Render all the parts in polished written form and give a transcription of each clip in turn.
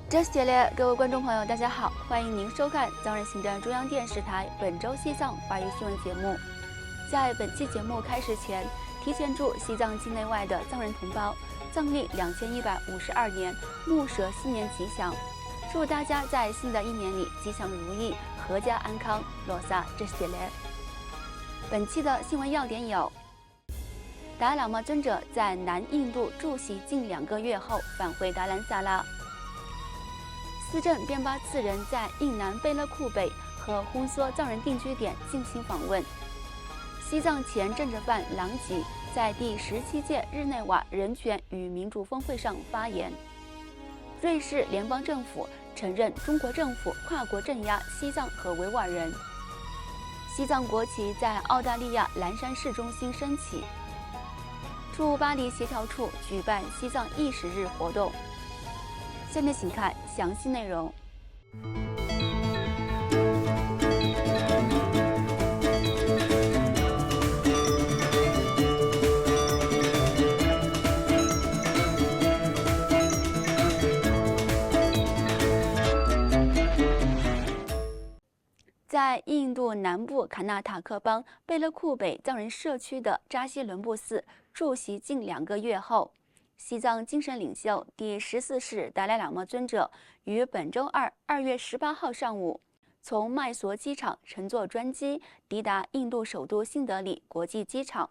这系列各位观众朋友，大家好，欢迎您收看藏人行政中央电视台本周西藏华语新闻节目。在本期节目开始前，提前祝西藏境内外的藏人同胞藏历2152年木蛇新年吉祥，祝大家在新的一年里吉祥如意，阖家安康。罗萨这系列。本期的新闻要点有：达赖喇嘛尊者在南印度驻锡近2个月后返回达兰萨拉。司政边巴次仁在印南贝勒库北和烘梭藏人定居点进行访问。西藏前政治犯郎吉在第17届日内瓦人权与民主峰会上发言。瑞士联邦政府承认中国政府跨国镇压西藏和维吾尔人。西藏国旗在澳大利亚蓝山市中心升起。驻巴黎协调处举办西藏意识日活动。下面请看详细内容。在印度南部卡纳塔克邦贝勒库北藏人社区的扎西伦布寺驻锡近2个月后，西藏精神领袖第14世达赖喇嘛尊者于本周二2月18号上午，从麦索机场乘坐专机抵达印度首都新德里国际机场，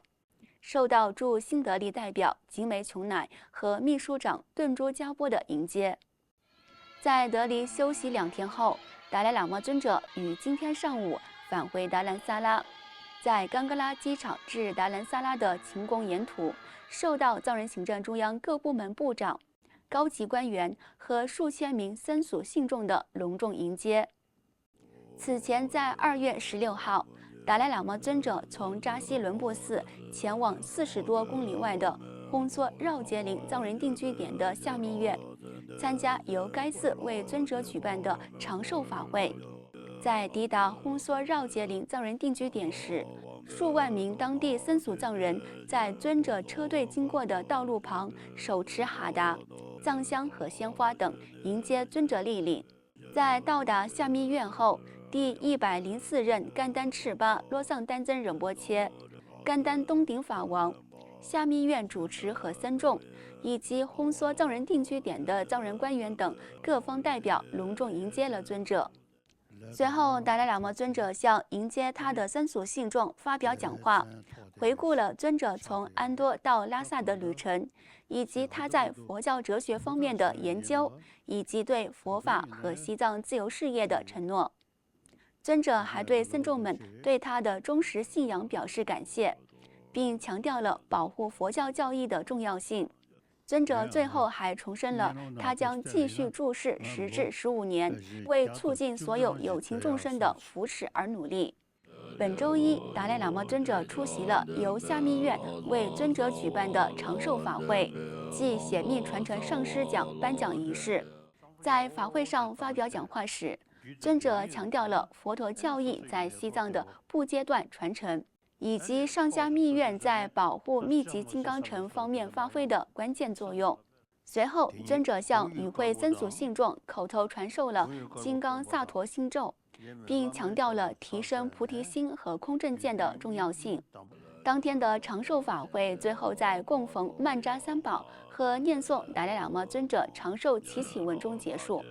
受到驻新德里代表吉梅琼乃和秘书长顿珠加波的迎接。在德里休息2天后，达赖喇嘛尊者于今天上午返回达兰萨拉，在冈格拉机场至达兰萨拉的勤工沿途，受到藏人行政中央各部门部长、高级官员和数千名僧俗信众的隆重迎接。此前，在2月16号，达赖喇嘛尊者从扎西伦布寺前往40多公里外的烘梭绕杰林藏人定居点的夏密院，参加由该寺为尊者举办的长寿法会。在抵达烘梭绕杰林藏人定居点时，数万名当地僧俗藏人在尊者车队经过的道路旁手持哈达、藏香和鲜花等迎接尊者莅临。在到达夏密院后，第104任甘丹赤巴罗桑丹增仁波切、甘丹东顶法王、夏密院主持和僧众，以及烘梭藏人定居点的藏人官员等各方代表隆重迎接了尊者。随后，达赖喇嘛尊者向迎接他的僧俗信众发表讲话，回顾了尊者从安多到拉萨的旅程，以及他在佛教哲学方面的研究，以及对佛法和西藏自由事业的承诺。尊者还对僧众们对他的忠实信仰表示感谢，并强调了保护佛教教义的重要性。尊者最后还重申了他将继续注释10至15年，为促进所有有情众生的扶持而努力。本周一，达赖喇嘛尊者出席了由夏密院为尊者举办的长寿法会暨显密传承上师奖颁奖仪式。在法会上发表讲话时，尊者强调了佛陀教义在西藏的不阶段传承，以及上下密院在保护密集金刚城方面发挥的关键作用。随后，尊者向与会僧俗信众口头传授了金刚萨陀心咒，并强调了提升菩提心和空正见的重要性。当天的长寿法会最后在供奉曼扎三宝和念诵达赖喇嘛尊者长寿祈祈文中结束。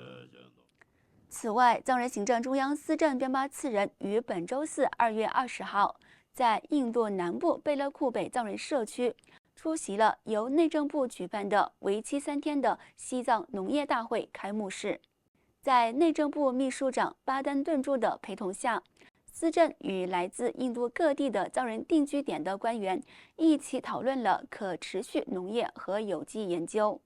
此外，藏人行政中央司政边巴次仁于本周四2月20号在印度南部贝勒库北藏人社区出席了由内政部举办的为期3天的西藏农业大会开幕式。在内政部秘书长巴丹顿珠的陪同下，司政与来自印度各地的藏人定居点的官员一起讨论了可持续农业和有机研究。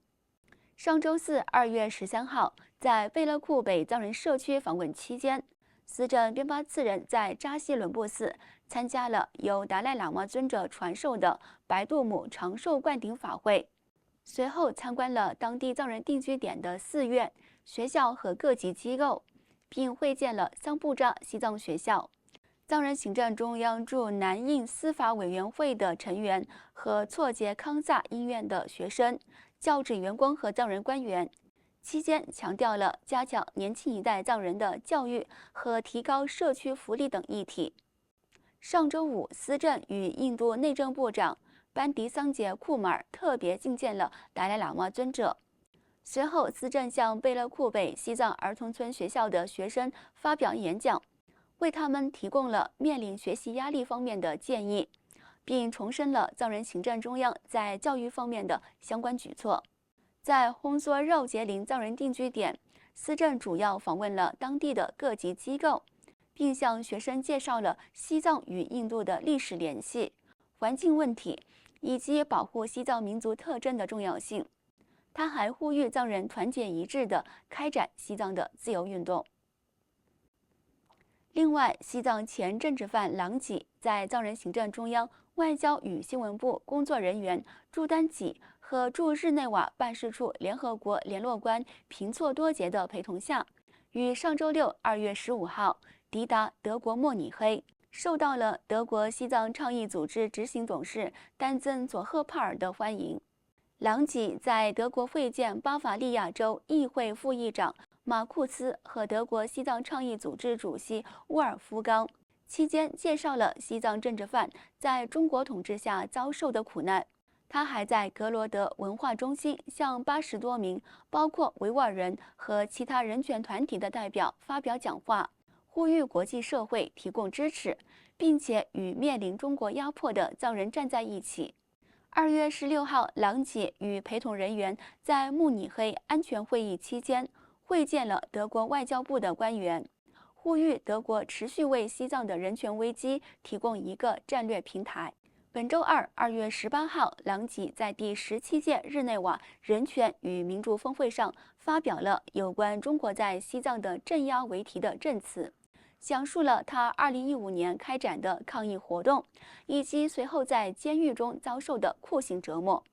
上周四2月13号，在贝勒库北藏人社区访问期间，司政边巴次仁在扎西伦布寺参加了由达赖喇嘛尊者传授的白度母长寿灌顶法会，随后参观了当地藏人定居点的寺院、学校和各级机构，并会见了桑布扎西藏学校、藏人行政中央驻南印司法委员会的成员和措杰康萨医院的学生、教职员工和藏人官员。期间强调了加强年轻一代藏人的教育和提高社区福利等议题。上周五，司政与印度内政部长班迪桑杰库马尔特别觐见了达赖喇嘛尊者。随后，司政向贝勒库北西藏儿童村学校的学生发表演讲，为他们提供了面临学习压力方面的建议，并重申了藏人行政中央在教育方面的相关举措。在烘梭肉结林藏人定居点，司政主要访问了当地的各级机构，并向学生介绍了西藏与印度的历史联系、环境问题以及保护西藏民族特征的重要性。他还呼吁藏人团结一致地开展西藏的自由运动。另外，西藏前政治犯郎吉在藏人行政中央外交与新闻部工作人员朱丹吉和驻日内瓦办事处联合国联络官平措多杰的陪同下，于上周六2月15号抵达德国慕尼黑，受到了德国西藏倡议组织执行董事丹增佐赫帕尔的欢迎。郎吉在德国会见巴伐利亚州议会副议长马库斯和德国西藏倡议组织主席沃尔夫冈，期间介绍了西藏政治犯在中国统治下遭受的苦难。他还在格罗德文化中心向80多名包括维吾尔人和其他人权团体的代表发表讲话，呼吁国际社会提供支持，并且与面临中国压迫的藏人站在一起。2月16号，郎吉与陪同人员在慕尼黑安全会议期间会见了德国外交部的官员，呼吁德国持续为西藏的人权危机提供一个战略平台。本周二，2月18号，郎吉在第17届日内瓦人权与民主峰会上发表了有关中国在西藏的镇压为题的证词，讲述了他2015年开展的抗议活动，以及随后在监狱中遭受的酷刑折磨。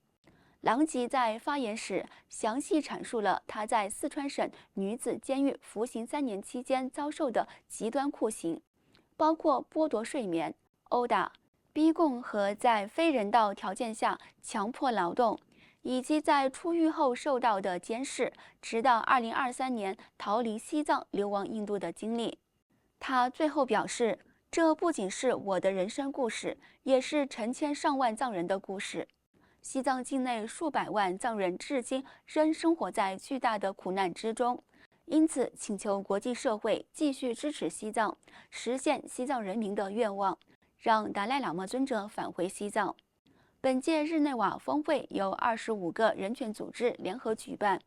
郎吉在发言时详细阐述了他在四川省女子监狱服刑3年期间遭受的极端酷刑，包括剥夺睡眠、殴打、逼供和在非人道条件下强迫劳动，以及在出狱后受到的监视，直到2023年逃离西藏流亡印度的经历。他最后表示，这不仅是我的人生故事，也是成千上万藏人的故事。西藏境内数百万藏人至今仍生活在巨大的苦难之中，因此请求国际社会继续支持西藏，实现西藏人民的愿望，让达赖喇嘛尊者返回西藏。本届日内瓦峰会由25个人权组织联合举办，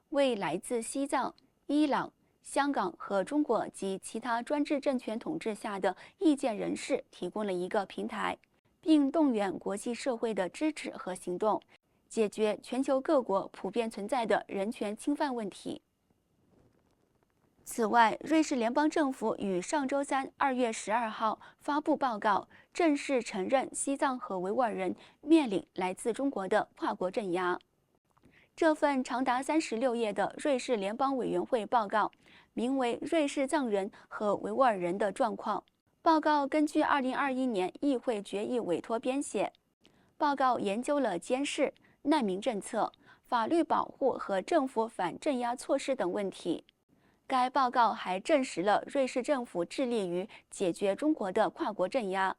为来自西藏、伊朗、香港和中国及其他专制政权统治下的意见人士提供了一个平台，并动员国际社会的支持和行动，解决全球各国普遍存在的人权侵犯问题。此外，瑞士联邦政府于上周三2月12号发布报告，正式承认西藏和维吾尔人面临来自中国的跨国镇压。这份长达36页的瑞士联邦委员会报告，名为《瑞士藏人和维吾尔人的状况》。报告根据2021年议会决议委托编写。报告研究了监视、难民政策、法律保护和政府反镇压措施等问题。该报告还证实了瑞士政府致力于解决中国的跨国镇压，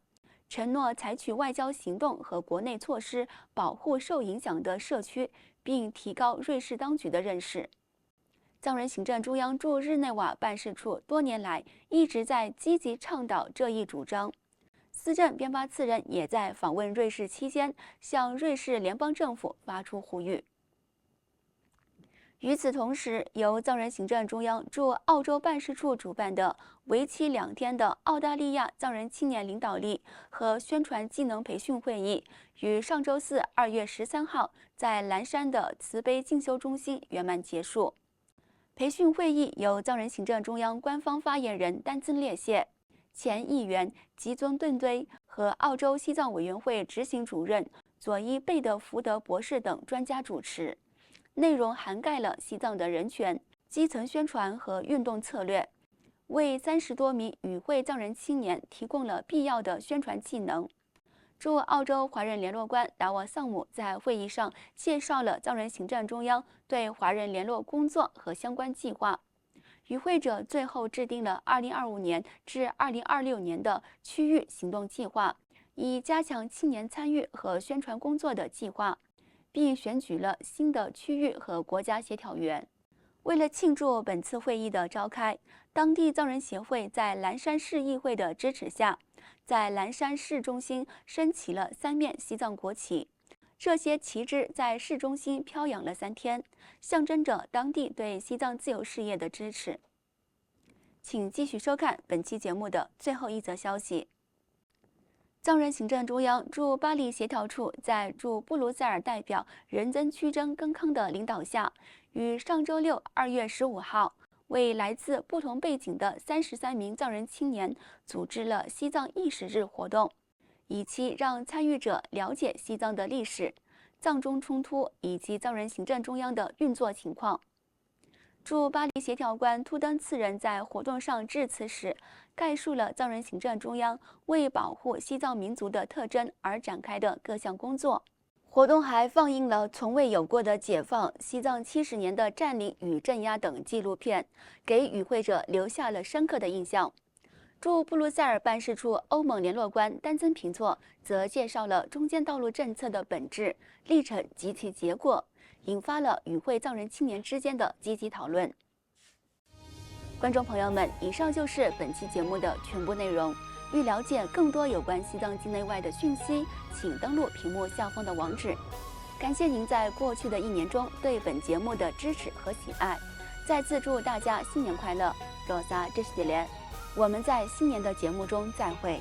承诺采取外交行动和国内措施保护受影响的社区，并提高瑞士当局的认识。藏人行政中央驻日内瓦办事处多年来一直在积极倡导这一主张。司政边巴次仁也在访问瑞士期间向瑞士联邦政府发出呼吁。与此同时，由藏人行政中央驻澳洲办事处主办的为期2天的澳大利亚藏人青年领导力和宣传技能培训会议，于上周四2月13号在蓝山的慈悲进修中心圆满结束。培训会议由藏人行政中央官方发言人丹增列谢、前议员吉尊顿堆和澳洲西藏委员会执行主任佐伊贝德福德博士等专家主持。内容涵盖了西藏的人权、基层宣传和运动策略，为30多名与会藏人青年提供了必要的宣传技能。驻澳洲华人联络官达沃桑姆在会议上介绍了藏人行政中央对华人联络工作和相关计划。与会者最后制定了2025年至2026年的区域行动计划，以加强青年参与和宣传工作的计划，并选举了新的区域和国家协调员。为了庆祝本次会议的召开，当地藏人协会在蓝山市议会的支持下，在蓝山市中心升起了3面西藏国旗。这些旗帜在市中心飘扬了3天，象征着当地对西藏自由事业的支持。请继续收看本期节目的最后一则消息。藏人行政中央驻巴黎协调处在驻布鲁塞尔代表仁增曲征根康的领导下，于上周六2月15号为来自不同背景的33名藏人青年组织了西藏意识日活动，以期让参与者了解西藏的历史、藏中冲突以及藏人行政中央的运作情况。驻巴黎协调官突登次仁在活动上致辞时，概述了藏人行政中央为保护西藏民族的特征而展开的各项工作。活动还放映了从未有过的解放、西藏70年的占领与镇压等纪录片，给与会者留下了深刻的印象。驻布鲁塞尔办事处欧盟联络官丹增平措则介绍了中间道路政策的本质、历程及其结果，引发了与会藏人青年之间的积极讨论。观众朋友们，以上就是本期节目的全部内容。欲了解更多有关西藏境内外的讯息，请登录屏幕下方的网址。感谢您在过去的1年中对本节目的支持和喜爱，再次祝大家新年快乐，罗萨这是连。我们在新年的节目中再会。